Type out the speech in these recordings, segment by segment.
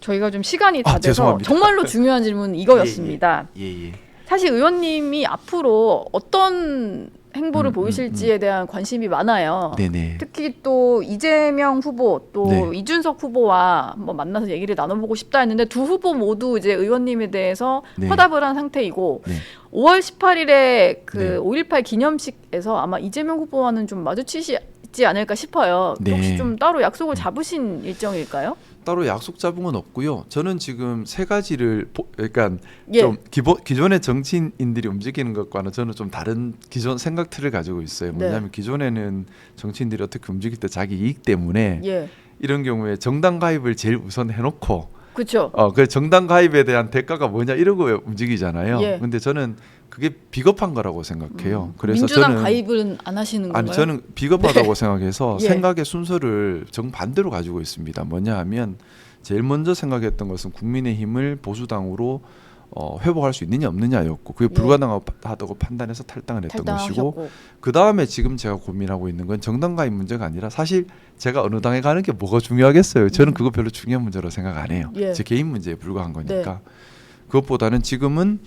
저희가 좀 시간이 다 돼서 죄송합니다. 정말로 중요한 질문은 이거였습니다. 예. 사실 의원님이 앞으로 어떤 행보를 보이실지에 대한 관심이 많아요. 네네. 특히 또 이재명 후보 또 네. 이준석 후보와 한번 만나서 얘기를 나눠보고 싶다 했는데 두 후보 모두 이제 의원님에 대해서 네. 화답을 한 상태이고 네. 5월 18일에 그 네. 5.18 기념식에서 아마 이재명 후보와는 좀 마주치지 않을까 싶어요. 네. 혹시 좀 따로 약속을 잡으신 일정일까요? 따로 약속 잡은 건 없고요. 저는 지금 세 가지를 그러니까 예. 좀 기존의 정치인들이 움직이는 것과는 저는 좀 다른 기존 생각 틀을 가지고 있어요. 뭐냐면 기존에는 정치인들이 어떻게 움직일 때 자기 이익 때문에 예. 이런 경우에 정당 가입을 제일 우선 해놓고 그렇죠. 그 정당 가입에 대한 대가가 뭐냐 이러고 움직이잖아요. 예. 근데 저는 그게 비겁한 거라고 생각해요. 그래서 민주당 저는 가입은 안 하시는 건가요? 아니 저는 비겁하다고 생각해서 예. 생각의 순서를 정반대로 가지고 있습니다. 뭐냐 하면 제일 먼저 생각했던 것은 국민의힘을 보수당으로 회복할 수 있느냐 없느냐였고 그게 불가능하다고 판단해서 탈당을 했던 것이고 그 다음에 지금 제가 고민하고 있는 건 정당 가입 문제가 아니라 사실 제가 어느 당에 가는 게 뭐가 중요하겠어요. 저는 그거 별로 중요한 문제로 생각 안 해요. 예. 제 개인 문제에 불과한 거니까. 네. 그것보다는 지금은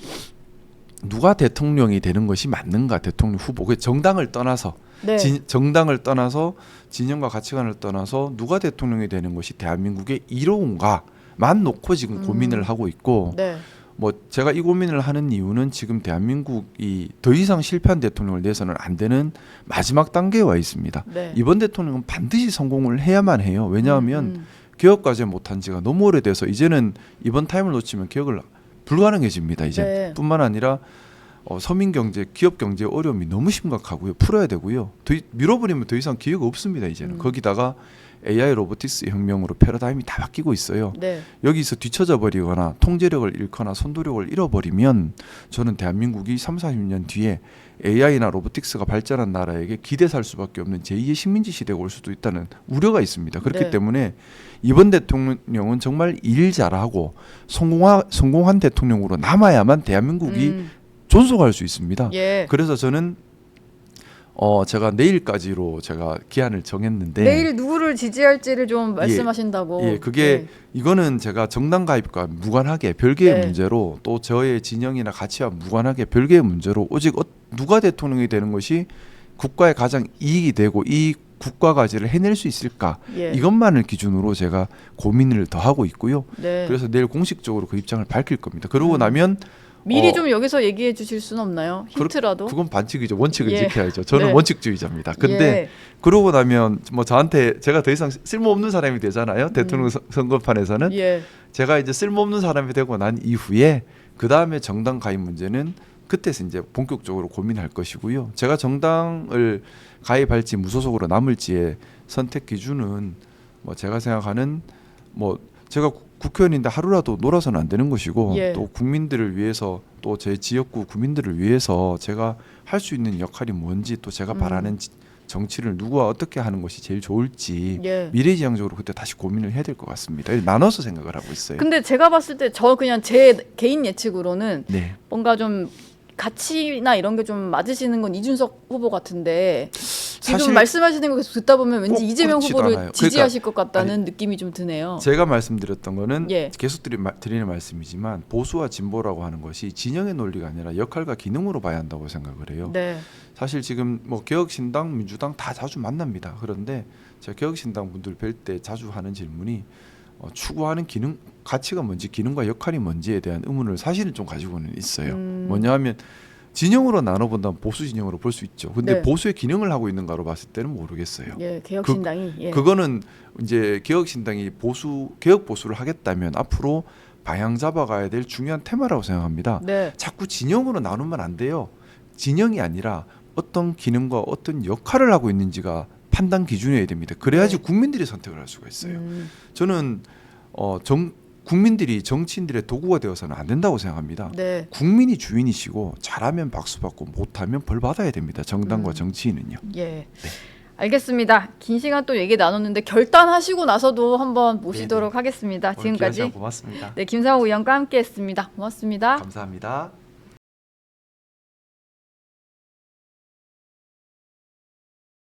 누가 대통령이 되는 것이 맞는가 대통령 후보 그 정당을 떠나서 네. 정당을 떠나서 진영과 가치관을 떠나서 누가 대통령이 되는 것이 대한민국의 이로운가만 놓고 지금 고민을 하고 있고 네. 뭐 제가 이 고민을 하는 이유는 지금 대한민국이 더 이상 실패한 대통령을 내서는 안 되는 마지막 단계에 와 있습니다. 네. 이번 대통령은 반드시 성공을 해야만 해요. 왜냐하면 개혁까지 못한 지가 너무 오래돼서 이제는 이번 타임을 놓치면 개혁을 불가능해집니다. 이제 네. 뿐만 아니라 서민 경제, 기업 경제 어려움이 너무 심각하고요. 풀어야 되고요. 밀어버리면 더 이상 기회가 없습니다. 이제는 거기다가 AI 로보틱스 혁명으로 패러다임이 다 바뀌고 있어요. 네. 여기서 뒤처져 버리거나 통제력을 잃거나 선도력을 잃어버리면 저는 대한민국이 3, 40년 뒤에 AI나 로보틱스가 발전한 나라에게 기대 살 수밖에 없는 제2의 식민지 시대가 올 수도 있다는 우려가 있습니다. 그렇기 네. 때문에 이번 대통령은 정말 일 잘하고 성공한 대통령으로 남아야만 대한민국이 존속할 수 있습니다. 예. 그래서 저는 제가 내일까지로 제가 기한을 정했는데 내일 누구를 지지할지를 좀 말씀하신다고. 예, 그게 이거는 제가 정당 가입과 무관하게 별개의 네. 문제로 또 저의 진영이나 가치와 무관하게 별개의 문제로 오직 누가 대통령이 되는 것이 국가에 가장 이익이 되고 이 국가 가치를 해낼 수 있을까 예. 이것만을 기준으로 제가 고민을 더 하고 있고요. 네. 그래서 내일 공식적으로 그 입장을 밝힐 겁니다. 그러고 나면 미리 좀 여기서 얘기해 주실 수는 없나요? 힌트라도. 그건 반칙이죠. 원칙을 예. 지켜야죠. 저는 네. 원칙주의자입니다. 근데 예. 그러고 나면 뭐 저한테 제가 더 이상 쓸모없는 사람이 되잖아요. 대통령 선거판에서는 예. 제가 이제 쓸모없는 사람이 되고 난 이후에 그 다음에 정당 가입 문제는 그때서 이제 본격적으로 고민할 것이고요. 제가 정당을 가입할지 무소속으로 남을지의 선택 기준은 뭐 제가 생각하는 뭐 제가 국회의원인데 하루라도 놀아서는 안 되는 것이고 예. 또 국민들을 위해서 또 제 지역구 국민들을 위해서 제가 할 수 있는 역할이 뭔지 또 제가 바라는 정치를 누구와 어떻게 하는 것이 제일 좋을지 예. 미래지향적으로 그때 다시 고민을 해야 될 것 같습니다. 나눠서 생각을 하고 있어요. 근데 제가 봤을 때 저 그냥 제 개인 예측으로는 네. 뭔가 좀 가치나 이런 게 좀 맞으시는 건 이준석 후보 같은데 지금 사실 말씀하시는 거 계속 듣다 보면 왠지 꼭 이재명 그렇지도 후보를 않아요. 지지하실 것 같다는 느낌이 좀 드네요. 제가 말씀드렸던 거는 예. 계속 드리는 말씀이지만 보수와 진보라고 하는 것이 진영의 논리가 아니라 역할과 기능으로 봐야 한다고 생각을 해요. 네. 사실 지금 뭐 개혁신당, 민주당 다 자주 만납니다. 그런데 제가 개혁신당 분들 뵐 때 자주 하는 질문이 추구하는 기능, 가치가 뭔지 기능과 역할이 뭔지에 대한 의문을 사실은 좀 가지고는 있어요. 뭐냐 하면 진영으로 나눠본다면 보수 진영으로 볼 수 있죠. 근데 네. 보수의 기능을 하고 있는가로 봤을 때는 모르겠어요. 예, 개혁신당이 예. 그거는 이제 개혁신당이 개혁 보수를 하겠다면 앞으로 방향 잡아가야 될 중요한 테마라고 생각합니다. 네. 자꾸 진영으로 나누면 안 돼요. 진영이 아니라 어떤 기능과 어떤 역할을 하고 있는지가 판단 기준이어야 됩니다. 그래야지 네. 국민들이 선택을 할 수가 있어요. 저는 국민들이 정치인들의 도구가 되어서는 안 된다고 생각합니다. 네. 국민이 주인이시고 잘하면 박수 받고 못하면 벌 받아야 됩니다. 정당과 정치인은요. 예. 네. 알겠습니다. 긴 시간 또 얘기 나눴는데 결단하시고 나서도 한번 모시도록 하겠습니다. 지금까지 고맙습니다. 네, 김상호 의원과 함께했습니다. 고맙습니다. 감사합니다.